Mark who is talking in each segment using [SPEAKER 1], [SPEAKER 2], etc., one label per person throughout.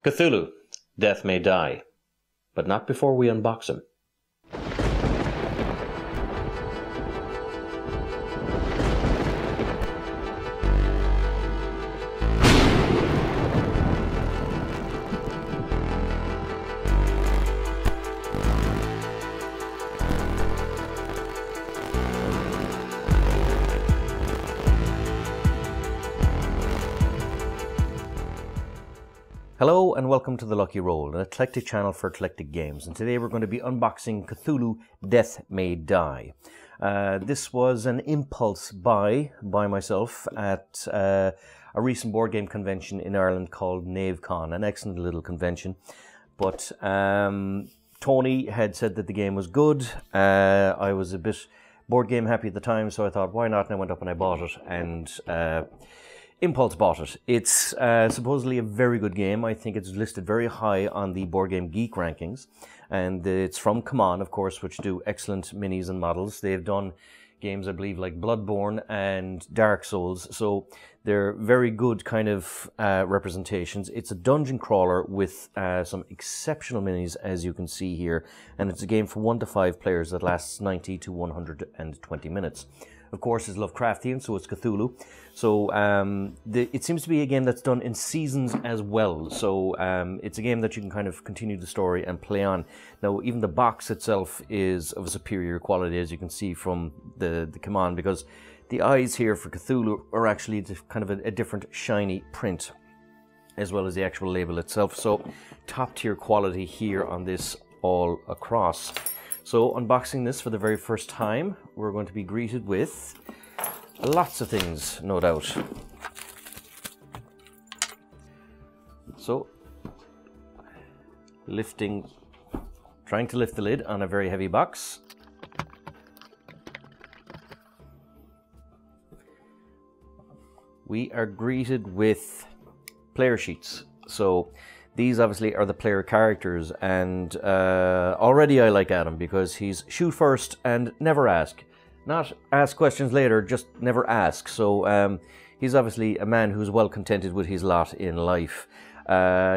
[SPEAKER 1] Cthulhu, Death May Die, but not before we unbox him. Hello and welcome to The Lucky Roll, an eclectic channel for eclectic games, and today we're going to be unboxing Cthulhu, Death May Die. This was an impulse buy by myself at a recent board game convention in Ireland called CMON, an excellent little convention, but Tony had said that the game was good. I was a bit board game happy at the time, so I thought why not, and I went up and I bought it, and impulse bought it. It's supposedly a very good game. I think it's listed very high on the Board Game Geek rankings. And it's from CMON, of course, which do excellent minis and models. They've done games, I believe, like Bloodborne and Dark Souls. So they're very good kind of representations. It's a dungeon crawler with some exceptional minis, as you can see here. And it's a game for 1 to 5 players that lasts 90 to 120 minutes. Of course, it's Lovecraftian, so it's Cthulhu. So it seems to be a game that's done in seasons as well. So it's a game that you can kind of continue the story and play on. Now, even the box itself is of a superior quality, as you can see from the CMON, because the eyes here for Cthulhu are actually kind of a different shiny print, as well as the actual label itself. So top tier quality here on this all across. So unboxing this for the very first time, we're going to be greeted with lots of things, no doubt. So, trying to lift the lid on a very heavy box. We are greeted with player sheets. So these obviously are the player characters, and already I like Adam because he's shoot first and never ask. Not ask questions later, just never ask. So he's obviously a man who's well contented with his lot in life.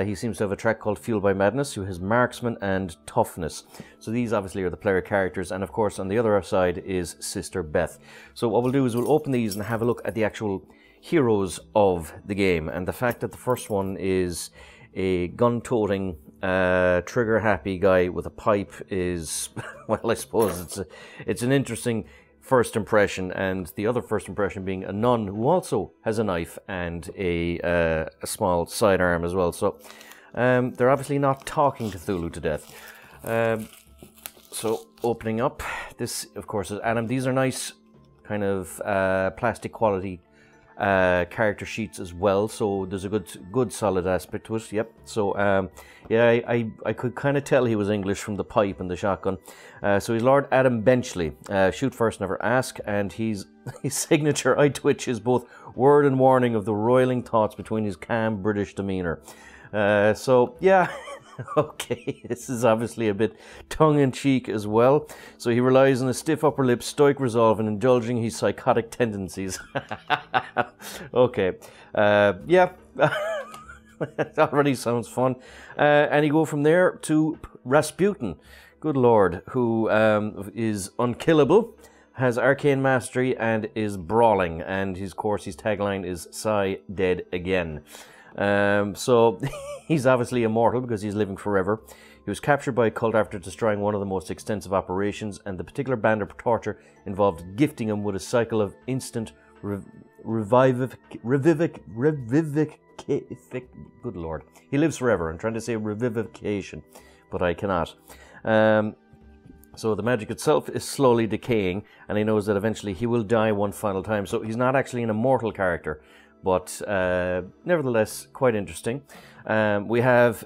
[SPEAKER 1] He seems to have a track called Fueled by Madness, who has marksman and toughness. So these obviously are the player characters, and of course on the other side is Sister Beth. So what we'll do is we'll open these and have a look at the actual heroes of the game, and the fact that the first one is a gun-toting, trigger-happy guy with a pipe is, well, I suppose it's an interesting first impression, and the other first impression being a nun who also has a knife and a small sidearm as well. So they're obviously not talking Cthulhu to death. So opening up, this of course is Adam. These are nice kind of plastic quality character sheets as well, so there's a good solid aspect to it. Yep. So yeah, I could kind of tell he was English from the pipe and the shotgun. So he's Lord Adam Benchley, shoot first, never ask, and his signature eye twitch is both word and warning of the roiling thoughts between his calm British demeanour. So yeah. Okay, this is obviously a bit tongue-in-cheek as well. So he relies on a stiff upper lip, stoic resolve, and indulging his psychotic tendencies. Okay, yeah, that already sounds fun. And you go from there to Rasputin, good lord, who is unkillable, has arcane mastery, and is brawling. And his tagline is "Sigh, dead again." So he's obviously immortal because he's living forever. He was captured by a cult after destroying one of the most extensive operations, and the particular band of torture involved gifting him with a cycle of instant good lord. He lives forever. I'm trying to say revivification, but I cannot. So the magic itself is slowly decaying, and he knows that eventually he will die one final time. So he's not actually an immortal character, but nevertheless, quite interesting. We have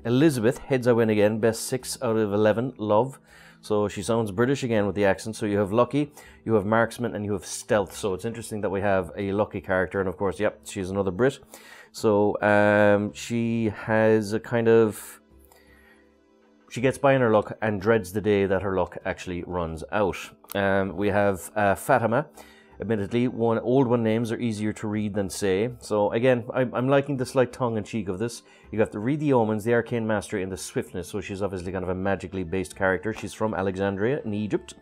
[SPEAKER 1] Elizabeth, heads I win again, best 6 out of 11, love. So she sounds British again with the accent. So you have lucky, you have marksman, and you have stealth. So it's interesting that we have a lucky character, and of course, yep, she's another Brit. So she has a kind of, she gets by in her luck and dreads the day that her luck actually runs out. We have Fatima, Admittedly, old one names are easier to read than say. So again, I'm liking the slight tongue-in-cheek of this. You have to read the omens, the arcane mastery, and the swiftness. So she's obviously kind of a magically based character. She's from Alexandria in Egypt.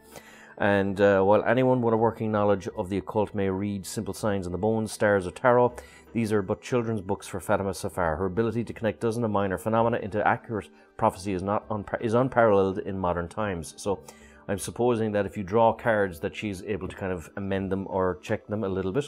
[SPEAKER 1] And while anyone with a working knowledge of the occult may read simple signs in the bones, stars, or tarot, these are but children's books for Fatima Safar. Her ability to connect dozens of minor phenomena into accurate prophecy is unparalleled in modern times. So I'm supposing that if you draw cards that she's able to kind of amend them or check them a little bit.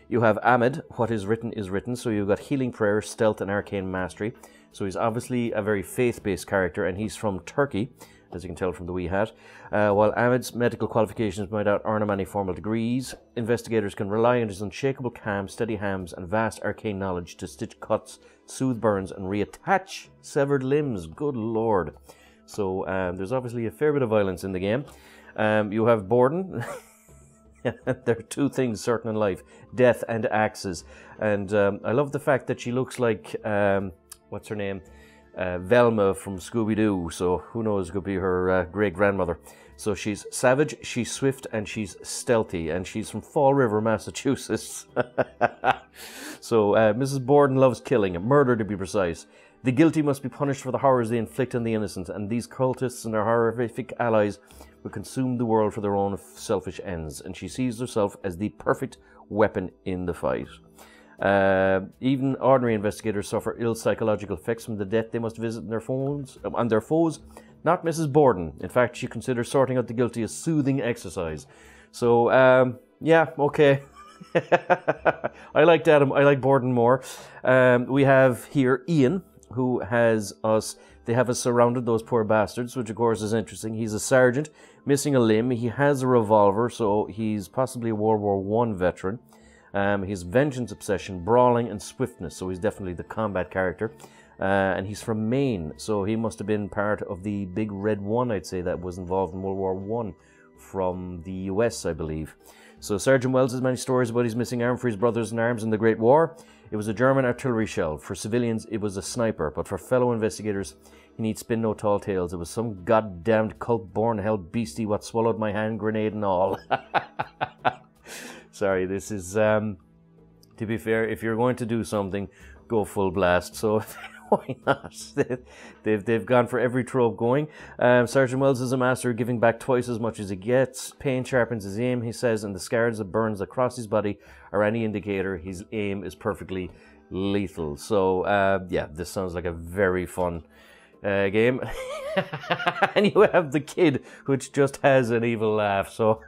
[SPEAKER 1] You have Ahmed, what is written. So you've got healing prayer, stealth, and arcane mastery. So he's obviously a very faith-based character, and he's from Turkey, as you can tell from the wee hat. While Ahmed's medical qualifications might not earn him any formal degrees, investigators can rely on his unshakable calm, steady hands, and vast arcane knowledge to stitch cuts, soothe burns, and reattach severed limbs. Good lord. So there's obviously a fair bit of violence in the game. You have Borden. There are two things certain in life: death and axes. And I love the fact that she looks like, what's her name? Velma from Scooby-Doo, so who knows, could be her great-grandmother. So she's savage, she's swift, and she's stealthy, and she's from Fall River, Massachusetts. So Mrs. Borden loves killing, murder to be precise. The guilty must be punished for the horrors they inflict on the innocent, and these cultists and their horrific allies will consume the world for their own selfish ends, and she sees herself as the perfect weapon in the fight. Even ordinary investigators suffer ill psychological effects from the death they must visit on their foes. Not Mrs. Borden. In fact, she considers sorting out the guilty a soothing exercise. So, yeah, okay. I liked Adam. I like Borden more. We have here Ian, who has us. They have us surrounded, those poor bastards, which of course is interesting. He's a sergeant, missing a limb. He has a revolver, so he's possibly a World War I veteran. His vengeance obsession, brawling, and swiftness, so he's definitely the combat character. And he's from Maine, so he must have been part of the Big Red One, I'd say, that was involved in World War I from the US, I believe. So Sergeant Wells has many stories about his missing arm for his brothers in arms in the Great War. It was a German artillery shell. For civilians, it was a sniper, but for fellow investigators, he need spin no tall tales. It was some goddamned cult-born hell beastie what swallowed my hand grenade and all. Sorry, this is, to be fair, if you're going to do something, go full blast. So why not? They've gone for every trope going. Sergeant Wells is a master of giving back twice as much as he gets. Pain sharpens his aim, he says, and the scars that burns across his body are any indicator his aim is perfectly lethal. So, yeah, this sounds like a very fun game. And you have the kid, which just has an evil laugh, so...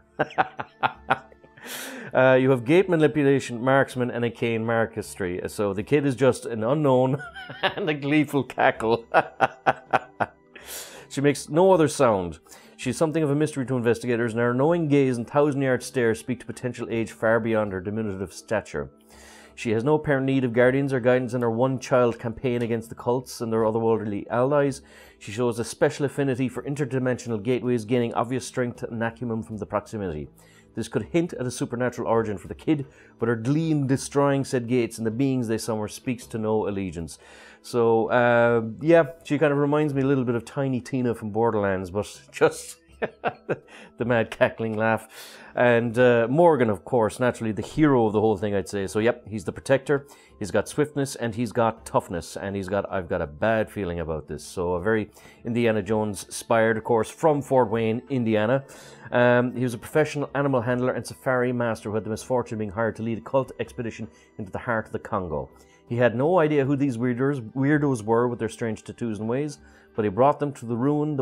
[SPEAKER 1] You have gate manipulation, marksman, and a cane marquistry. So the kid is just an unknown and a gleeful cackle. She makes no other sound. She's something of a mystery to investigators, and her knowing gaze and thousand-yard stare speak to potential age far beyond her diminutive stature. She has no apparent need of guardians or guidance in her one-child campaign against the cults and their otherworldly allies. She shows a special affinity for interdimensional gateways, gaining obvious strength and acumen from the proximity. This could hint at a supernatural origin for the kid, but her glee in destroying said gates and the beings they summer speaks to no allegiance. So, yeah, she kind of reminds me a little bit of Tiny Tina from Borderlands, but just the mad cackling laugh. And Morgan, of course, naturally the hero of the whole thing, I'd say. So, yep, he's the protector. He's got swiftness and he's got toughness, and I've got a bad feeling about this. So, a very Indiana Jones-inspired, of course, from Fort Wayne, Indiana. He was a professional animal handler and safari master who had the misfortune of being hired to lead a cult expedition into the heart of the Congo. He had no idea who these weirdos were with their strange tattoos and ways, but he brought them to the ruin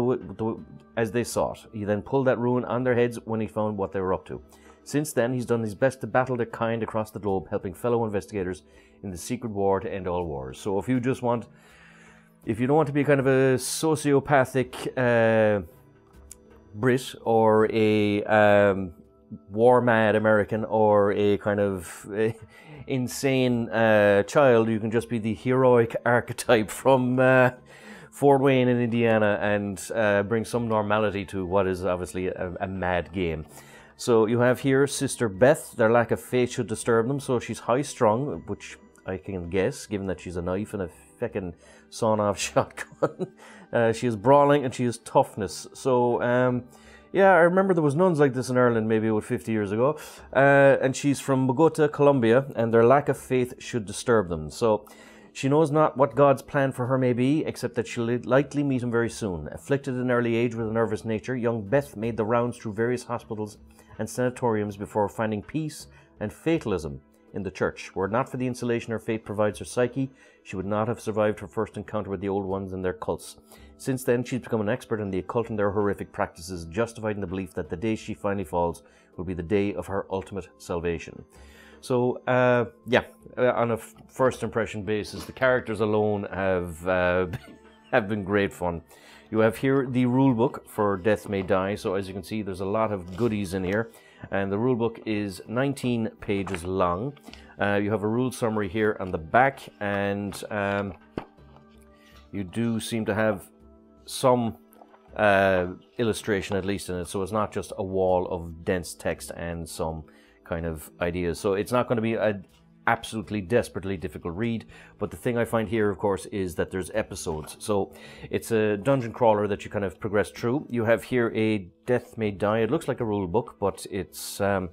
[SPEAKER 1] as they sought. He then pulled that ruin on their heads when he found what they were up to. Since then, he's done his best to battle their kind across the globe, helping fellow investigators in the secret war to end all wars. So if you don't want to be kind of a sociopathic Brit or a war-mad American or a kind of insane child, you can just be the heroic archetype from Fort Wayne in Indiana and bring some normality to what is obviously a mad game. So you have here Sister Beth. Their lack of faith should disturb them, so she's high-strung, which I can guess, given that she's a knife and a feckin' sawn-off shotgun. She is brawling and she is toughness. So, Yeah, I remember there was nuns like this in Ireland maybe about 50 years ago. And she's from Bogota, Colombia, and their lack of faith should disturb them. So she knows not what God's plan for her may be, except that she'll likely meet him very soon. Afflicted in early age with a nervous nature, young Beth made the rounds through various hospitals and sanatoriums before finding peace and fatalism in the church. Were it not for the insulation her faith provides her psyche, she would not have survived her first encounter with the old ones and their cults. Since then, she's become an expert in the occult and their horrific practices, justified in the belief that the day she finally falls will be the day of her ultimate salvation. So, on a first impression basis, the characters alone have been great fun. You have here the rulebook for Death May Die. So as you can see, there's a lot of goodies in here. And the rulebook is 19 pages long. You have a rule summary here on the back. And you do seem to have some illustration at least in it. So it's not just a wall of dense text and some kind of ideas. So it's not going to be an absolutely desperately difficult read, but the thing I find here, of course, is that there's episodes. So it's a dungeon crawler that you kind of progress through. You have here a Death May Die. It looks like a rule book, but it's I'd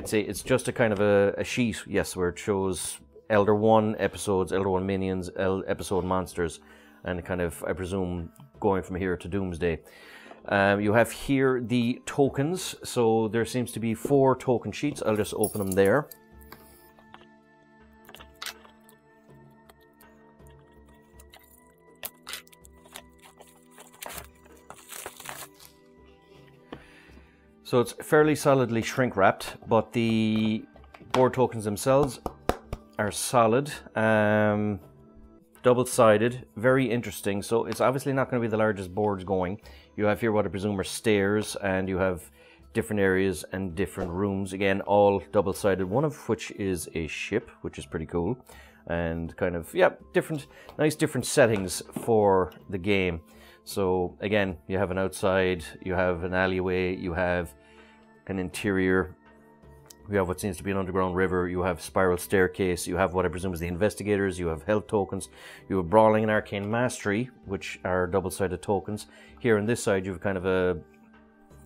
[SPEAKER 1] say it's just a kind of a sheet, yes, where it shows Elder 1 episodes, Elder 1 minions, episode monsters, and kind of, I presume, going from here to Doomsday. You have here the tokens. So there seems to be 4 token sheets. I'll just open them there. So it's fairly solidly shrink wrapped, but the board tokens themselves are solid, double-sided, very interesting. So it's obviously not going to be the largest boards going. You have here what I presume are stairs, and you have different areas and different rooms. Again, all double-sided, one of which is a ship, which is pretty cool. And kind of, yeah, nice different settings for the game. So again, you have an outside, you have an alleyway, you have an interior, you have what seems to be an underground river, you have spiral staircase, you have what I presume is the investigators, you have health tokens, you have brawling and arcane mastery, which are double-sided tokens. Here on this side you have kind of a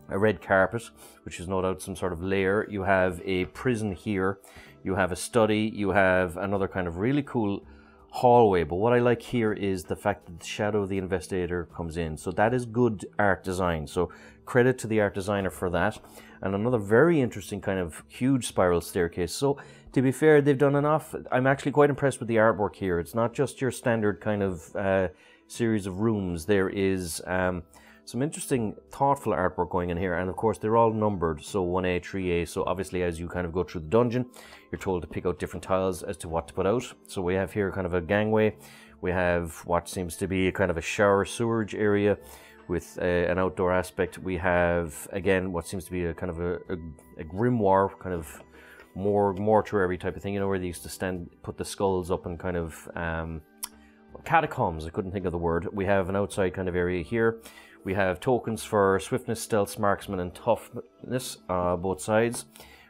[SPEAKER 1] red carpet, which is no doubt some sort of lair. You have a prison here, you have a study, you have another kind of really cool hallway, but what I like here is the fact that the shadow of the investigator comes in. So that is good art design, so credit to the art designer for that. And another very interesting kind of huge spiral staircase. So to be fair, they've done enough. I'm actually quite impressed with the artwork here. It's not just your standard kind of series of rooms. There is some interesting thoughtful artwork going in here, and of course they're all numbered, so 1A, 3A. So obviously as you kind of go through the dungeon, you're told to pick out different tiles as to what to put out. So we have here kind of a gangway, we have what seems to be a kind of a shower sewerage area with an outdoor aspect. We have again what seems to be a kind of a grimoire, kind of more mortuary type of thing, you know, where they used to put the skulls up and kind of catacombs, I couldn't think of the word. We have an outside kind of area here. We have tokens for swiftness, stealth, marksman, and toughness, both sides.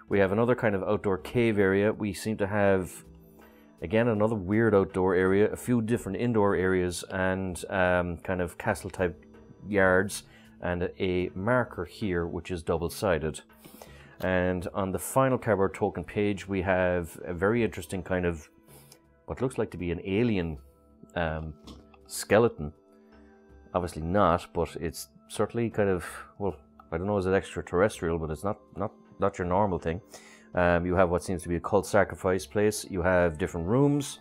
[SPEAKER 1] We have another kind of outdoor cave area. We seem to have, again, another weird outdoor area, a few different indoor areas, and kind of castle-type yards, and a marker here, which is double-sided. And on the final cardboard token page, we have a very interesting kind of what looks like to be an alien skeleton. Obviously not, but it's certainly kind of, well, I don't know, is it extraterrestrial, but it's not your normal thing. You have what seems to be a cult sacrifice place. You have different rooms.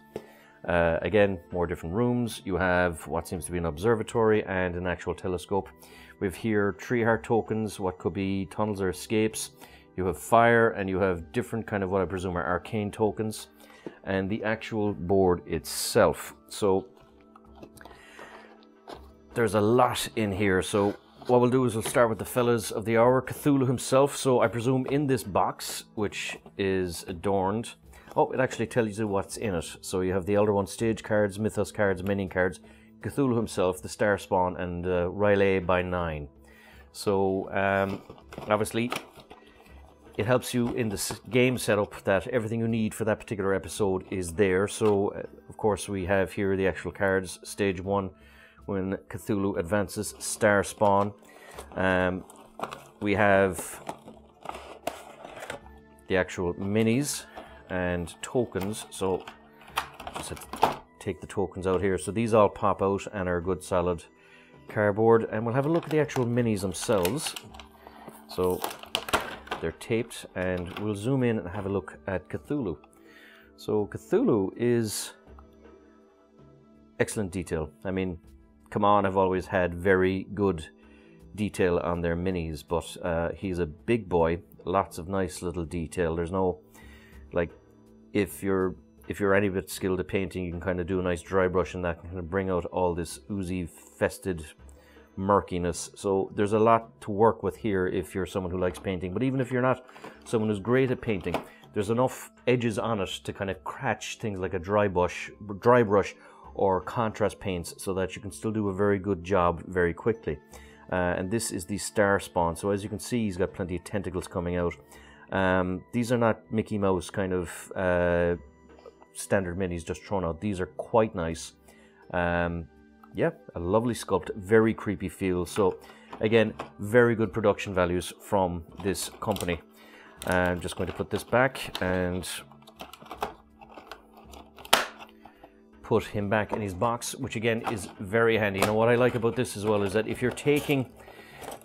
[SPEAKER 1] Again, more different rooms. You have what seems to be an observatory and an actual telescope. We have here tree heart tokens, what could be tunnels or escapes. You have fire, and you have different kind of what I presume are arcane tokens, and the actual board itself. So there's a lot in here. So what we'll do is we'll start with the fellas of the hour, Cthulhu himself. So I presume in this box, which is adorned, oh, it actually tells you what's in it. So you have the Elder One stage cards, Mythos cards, minion cards, Cthulhu himself, the Star Spawn, and Riley by 9. So obviously it helps you in the game setup that everything you need for that particular episode is there. So of course we have here the actual cards. Stage 1, when Cthulhu advances, Star Spawn. we have the actual minis and tokens. So just have to take the tokens out here. So these all pop out and are good solid cardboard. And we'll have a look at the actual minis themselves. So they're taped, and we'll zoom in and have a look at Cthulhu. So Cthulhu is excellent detail. I mean, CMON have always had very good detail on their minis, but he's a big boy, lots of nice little detail. There's no, like, if you're any bit skilled at painting, you can kind of do a nice dry brush and that can kind of bring out all this oozy, fested murkiness. So there's a lot to work with here if you're someone who likes painting. But even if you're not someone who's great at painting, there's enough edges on it to kind of catch things like a dry brush or contrast paints, so that you can still do a very good job very quickly. And this is the star spawn. So as you can see, he's got plenty of tentacles coming out. These are not Mickey Mouse kind of standard minis just thrown out. These are quite nice. Yeah, a lovely sculpt, very creepy feel. So again, very good production values from this company. I'm just going to put this back and put him back in his box, which again is very handy. You know what I like about this as well is that if you're taking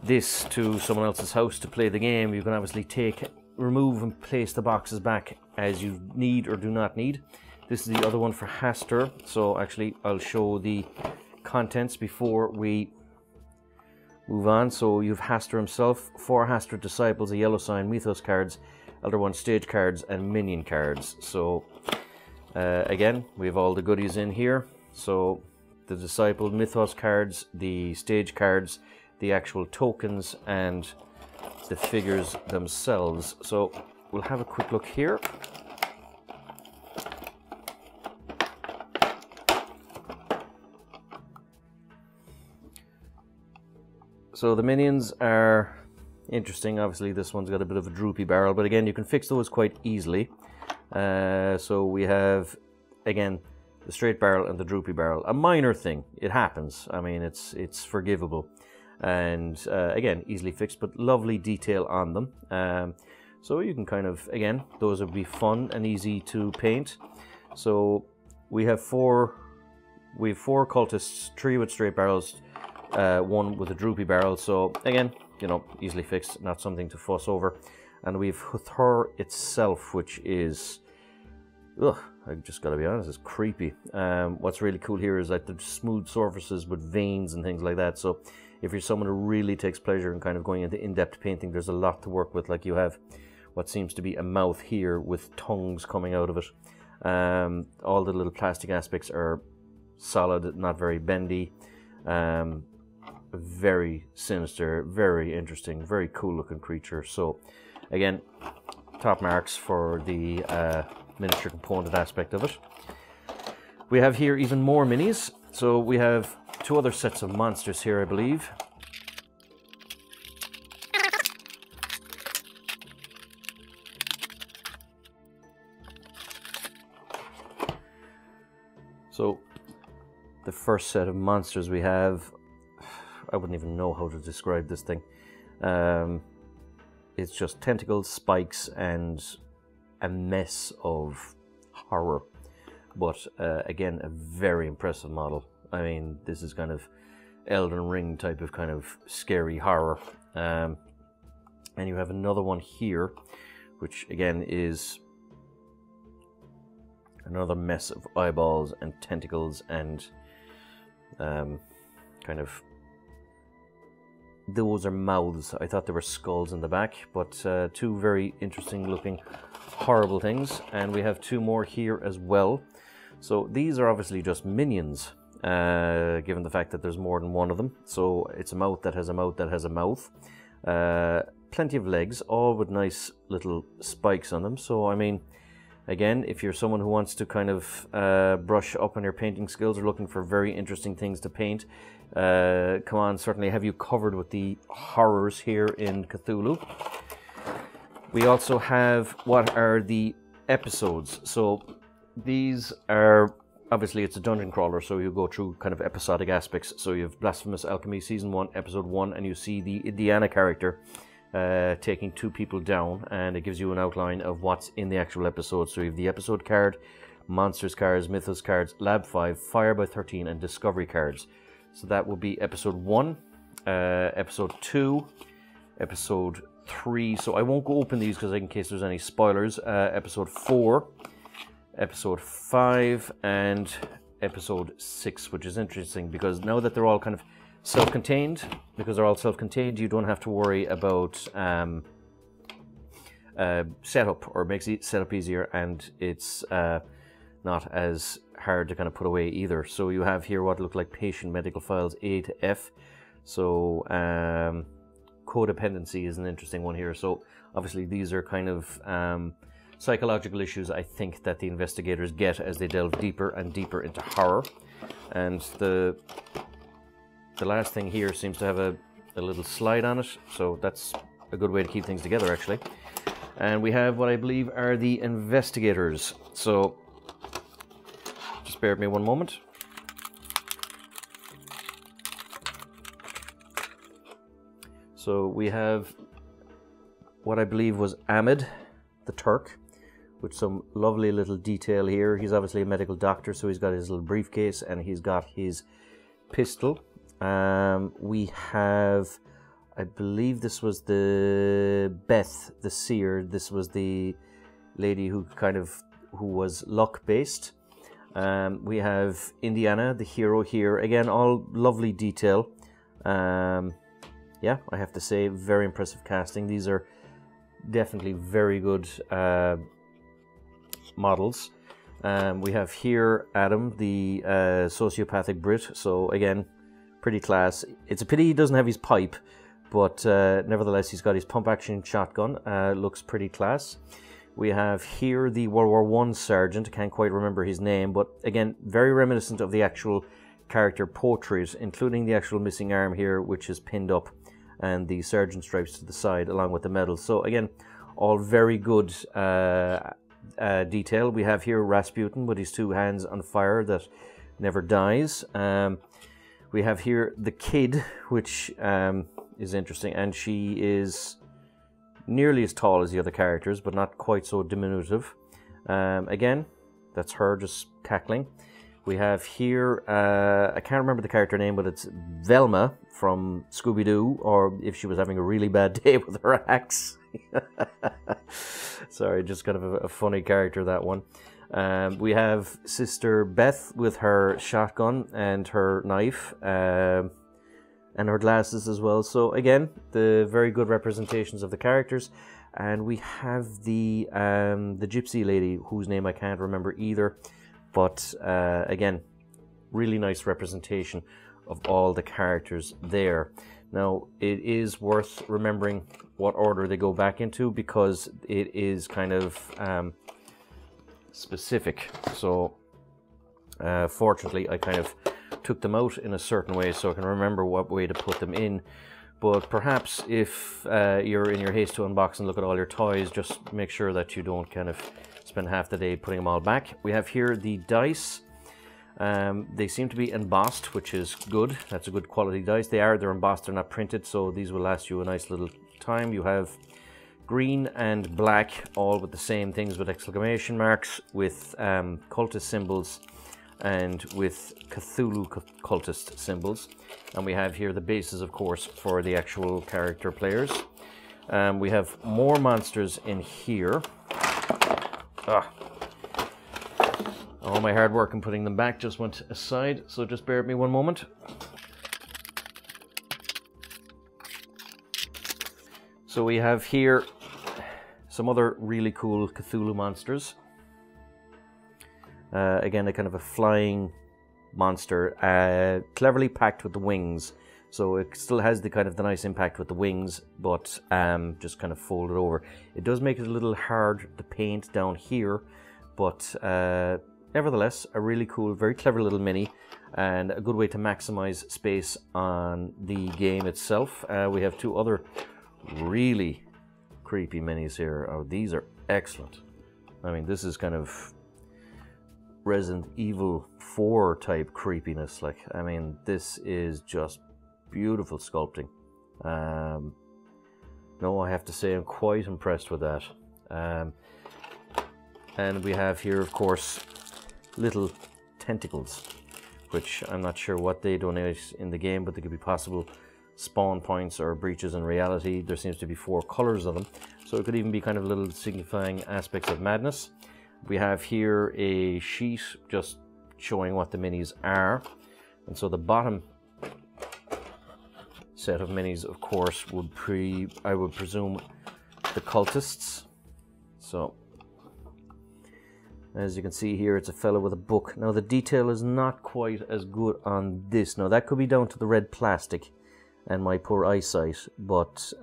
[SPEAKER 1] this to someone else's house to play the game, you can obviously remove and place the boxes back as you need or do not need. This is the other one for Hastur. So actually I'll show the contents before we move on. So you've Hastur himself, 4 Hastur disciples, a yellow sign, mythos cards, Elder One stage cards, and minion cards. So again, we have all the goodies in here. So the disciple mythos cards, the stage cards, the actual tokens, and the figures themselves. So we'll have a quick look here. So the minions are interesting. Obviously this one's got a bit of a droopy barrel, but again, you can fix those quite easily. So we have, again, the straight barrel and the droopy barrel. A minor thing, it happens. I mean, it's forgivable. And again, easily fixed, but lovely detail on them. So you can kind of, again, those would be fun and easy to paint. So we have four cultists, 3 with straight barrels, 1 with a droopy barrel. So again, you know, easily fixed, not something to fuss over. And we've Hathor itself, which is, ugh, I just gotta be honest, it's creepy. What's really cool here is that the smooth surfaces with veins and things like that. So if you're someone who really takes pleasure in kind of going into in-depth painting, there's a lot to work with. Like you have what seems to be a mouth here with tongues coming out of it. All the little plastic aspects are solid, not very bendy. Very sinister, very interesting, very cool looking creature. So again, top marks for the miniature component aspect of it. We have here even more minis. So we have 2 other sets of monsters here, I believe. So the first set of monsters we have, I wouldn't even know how to describe this thing. It's just tentacles, spikes, and a mess of horror. But again, a very impressive model. I mean, this is kind of Elden Ring type of kind of scary horror. And you have another one here, which again is another mess of eyeballs and tentacles and kind of, those are mouths. I thought they were skulls in the back, but 2 very interesting looking horrible things. And we have 2 more here as well. So these are obviously just minions, given the fact that there's more than 1 of them. So it's a mouth that has a mouth that has a mouth. Plenty of legs, all with nice little spikes on them. So I mean, again, if you're someone who wants to kind of brush up on your painting skills or looking for very interesting things to paint, CMON certainly have you covered with the horrors here in Cthulhu. We also have what are the episodes. So these are, obviously it's a dungeon crawler, so you go through kind of episodic aspects. So you have Blasphemous Alchemy Season 1, Episode 1, and you see the Indiana character taking 2 people down, and it gives you an outline of what's in the actual episode. So you have the episode card, monsters cards, mythos cards, lab 5, fire by 13, and discovery cards. So that will be episode 1, episode 2, episode 3. So I won't go open these because in case there's any spoilers. Episode 4, episode 5, and episode 6, which is interesting because now that they're all kind of self-contained, you don't have to worry about setup, or it makes setup easier, and it's not as hard to kind of put away either. So you have here what look like patient medical files A to F. So codependency is an interesting one here. So obviously these are kind of psychological issues, I think, that the investigators get as they delve deeper and deeper into horror. And the last thing here seems to have a little slide on it, so that's a good way to keep things together, actually. And we have what I believe are the investigators. So just bear with me one moment. So we have what I believe was Ahmed, the Turk, with some lovely little detail here. He's obviously a medical doctor, so he's got his little briefcase and he's got his pistol. We have, I believe this was the Beth, the seer. This was the lady who was luck based. We have Indiana, the hero here. Again, all lovely detail. Yeah, I have to say, very impressive casting. These are definitely very good models. We have here Adam, the sociopathic Brit. So again, pretty class. It's a pity he doesn't have his pipe, but nevertheless, he's got his pump action shotgun. Looks pretty class. We have here the World War I sergeant. Can't quite remember his name, but again, very reminiscent of the actual character portrait, including the actual missing arm here, which is pinned up, and the sergeant stripes to the side along with the medal. So again, all very good detail. We have here Rasputin with his 2 hands on fire that never dies. We have here the kid, which is interesting, and she is nearly as tall as the other characters, but not quite so diminutive. Again, that's her just cackling. We have here, I can't remember the character name, but it's Velma from Scooby-Doo, or if she was having a really bad day with her axe. Sorry, just kind of a funny character, that one. We have Sister Beth with her shotgun and her knife, and her glasses as well. So again, the very good representations of the characters. And we have the gypsy lady, whose name I can't remember either. But again, really nice representation of all the characters there. Now, it is worth remembering what order they go back into, because it is kind of specific. So fortunately, I kind of took them out in a certain way so I can remember what way to put them in. But perhaps if you're in your haste to unbox and look at all your toys, just make sure that you don't kind of spend half the day putting them all back. We have here the dice. They seem to be embossed, which is good. That's a good quality dice. They're embossed, they're not printed, so these will last you a nice little time. You have green and black, all with the same things, with exclamation marks, with cultist symbols, and with Cthulhu cultist symbols. And we have here the bases, of course, for the actual character players. We have more monsters in here. All my hard work in putting them back just went aside, so just bear with me one moment. So we have here some other really cool Cthulhu monsters. Again, a kind of a flying monster, cleverly packed with the wings. So it still has the kind of the nice impact with the wings, but just kind of folded over. It does make it a little hard to paint down here, but nevertheless, a really cool, very clever little mini, and a good way to maximize space on the game itself. We have 2 other really creepy minis here. Oh, these are excellent. I mean, this is kind of Resident Evil 4 type creepiness. Like, I mean, this is just beautiful sculpting. No, I have to say I'm quite impressed with that. And we have here, of course, little tentacles, which I'm not sure what they donate in the game, but they could be possible spawn points or breaches in reality. There seems to be 4 colors of them, so it could even be kind of little signifying aspects of madness. We have here a sheet just showing what the minis are, and so the bottom set of minis, of course, would I would presume the cultists. So as you can see here, it's a fellow with a book. Now the detail is not quite as good on this. Now that could be down to the red plastic and my poor eyesight, but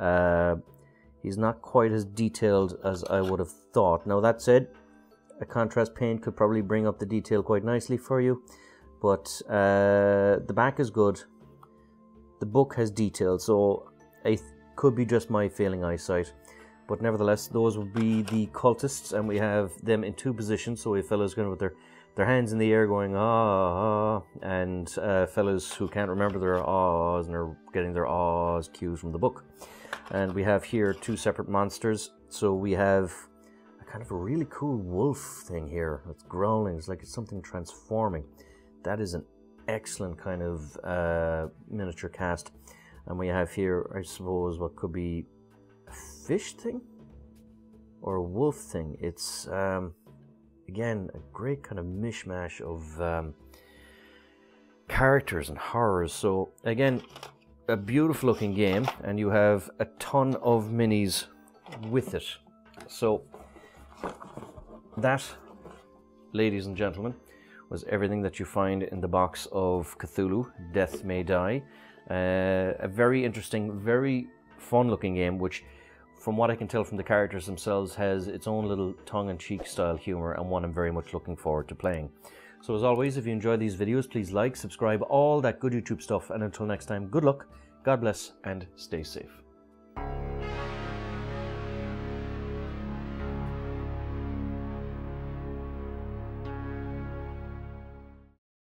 [SPEAKER 1] he's not quite as detailed as I would have thought. Now that said, a contrast paint could probably bring up the detail quite nicely for you, but the back is good. The book has detail, so it could be just my failing eyesight. But nevertheless, those would be the cultists, and we have them in 2 positions. So we have fellas going with their hands in the air going, ah, and fellas who can't remember their ahs and are getting their ahs cues from the book. And we have here 2 separate monsters. So we have a kind of a really cool wolf thing here. It's growling. It's like it's something transforming. That is an excellent kind of miniature cast. And we have here, I suppose, what could be fish thing or a wolf thing. It's again a great kind of mishmash of characters and horrors. So again, a beautiful looking game, and you have a ton of minis with it. So that, ladies and gentlemen, was everything that you find in the box of Cthulhu Death May Die. A very interesting, very fun looking game, which from what I can tell from the characters themselves has its own little tongue-in-cheek style humor, and one I'm very much looking forward to playing. So as always, if you enjoy these videos, please like, subscribe, all that good YouTube stuff, and until next time, good luck, God bless, and stay safe.